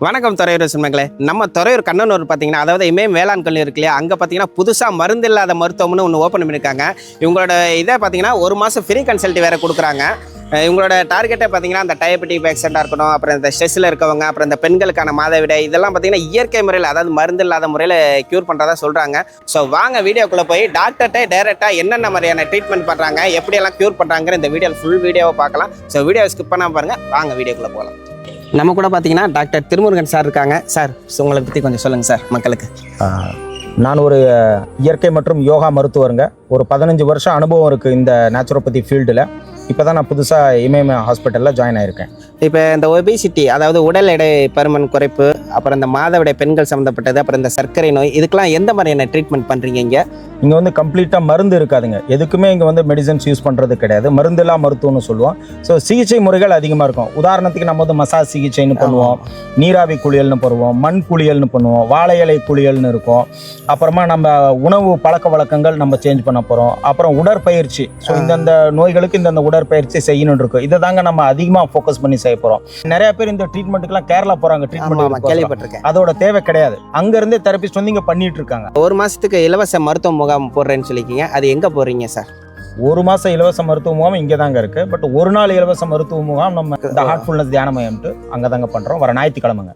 வணக்கம் துறையூர் சொந்தங்களே. நம்ம துறையூர் கண்ணனூர் பார்த்தீங்கன்னா, அதாவது இமயம் வேளாண் கல்லூரி இருக்கு இல்லையா, அங்கே பார்த்தீங்கன்னா புதுசாக மருந்து இல்லாத மருத்துவம்னு ஒன்று ஓப்பன் பண்ணியிருக்காங்க. இவங்களோட இதை பார்த்தீங்கன்னா 1 மாதம் ஃப்ரீ கன்சல்ட் வேறு கொடுக்குறாங்க. இவங்களோட டார்கெட்டை பார்த்தீங்கன்னா அந்த டயபெட்டிக் பேஷண்ட்டாக இருக்கணும், அப்புறம் இந்த ஸ்ட்ரெஸ்ஸில் இருக்கவங்க, அப்புறம் இந்த பெண்களுக்கான மாதவிடை இதெல்லாம் பார்த்தீங்கன்னா இயற்கை முறையில், அதாவது மருந்து இல்லாத முறையில் க்யூர் பண்ணுறதா சொல்கிறாங்க. ஸோ வாங்க வீடியோக்குள்ளே போய் டாக்டர்கிட்ட டைரெக்டாக என்னென்ன மாதிரியான ட்ரீட்மெண்ட் பண்ணுறாங்க, எப்படியெல்லாம் க்யூர் பண்ணுறாங்கிற இந்த வீடியோ ஃபுல் வீடியோவை பார்க்கலாம். ஸோ வீடியோவை ஸ்கிப் பண்ணாமல் பாருங்கள். வாங்க வீடியோக்குள்ளே போகலாம். நம்ம கூட பார்த்தீங்கன்னா டாக்டர் திருமுருகன் சார் இருக்காங்க. சார் உங்களை பற்றி கொஞ்சம் சொல்லுங்கள் சார் மக்களுக்கு. நான் ஒரு இயற்கை மற்றும் யோகா மருத்துவருங்க. ஒரு 15 வருஷம் அனுபவம் இருக்குது இந்த நேச்சுரோபதி ஃபீல்டில். இப்போ தான் நான் புதுசாக இமயம் ஹாஸ்பிட்டலில் ஜாயின் ஆகியிருக்கேன். இப்போ இந்த ஒபிசிட்டி, அதாவது உடல் எடை பருமன் குறைப்பு, அப்புறம் இந்த மாதவிடை பெண்கள் சம்மந்தப்பட்டது, அப்புறம் இந்த சர்க்கரை நோய், இதுக்கெல்லாம் எந்த மாதிரியான ட்ரீட்மெண்ட் பண்ணுறீங்க இங்கே? இங்கே வந்து கம்ப்ளீட்டாக மருந்து இருக்காதுங்க. எதுக்குமே இங்கே வந்து மெடிசன்ஸ் யூஸ் பண்ணுறது கிடையாது. மருந்துலா மருத்துவம்னு சொல்லுவோம். ஸோ சிகிச்சை முறைகள் அதிகமாக இருக்கும். உதாரணத்துக்கு நம்ம வந்து மசாஜ் சிகிச்சைன்னு பண்ணுவோம், நீராவி குளியல்னு பண்ணுவோம், மண் குளியல்னு பண்ணுவோம், வாழை இலை குளியல்னு இருக்கும். அப்புறமா நம்ம உணவு பழக்க வழக்கங்கள் நம்ம சேஞ்ச் பண்ண போகிறோம். அப்புறம் உடற்பயிற்சி. ஸோ இந்தந்த நோய்களுக்கு இந்தந்த உடற்பயிற்சி செய்யணும்னு இருக்கும். இதை தாங்க நம்ம அதிகமாக ஃபோக்கஸ் பண்ணி செய்ய போகிறோம். நிறைய பேர் இந்த ட்ரீட்மெண்ட்டுக்குலாம் கேரளா போகிறாங்க. ட்ரீட்மெண்ட் கேள்விப்பட்டிருக்கேன். அதோட தேவை கிடையாது. அங்கேருந்தே தெரபிஸ்ட் வந்து இங்கே பண்ணிட்டு இருக்காங்க. 1 மாதத்துக்கு இலவச மருத்துவ முகாம் போடுறேன்னு சொல்லிக்கிங்க. அது எங்கே போகிறீங்க சார்? 1 மாதம் இலவச மருத்துவ முகாம் இங்கே தாங்க இருக்குது. பட் 1 நாள் இலவச மருத்துவ முகாம் நம்ம இந்த ஹார்ட்ஃபுல்னஸ் தியான மையம்ட்டு அங்கே தாங்க பண்ணுறோம். வர ஞாயிற்றுக்கிழமைங்க.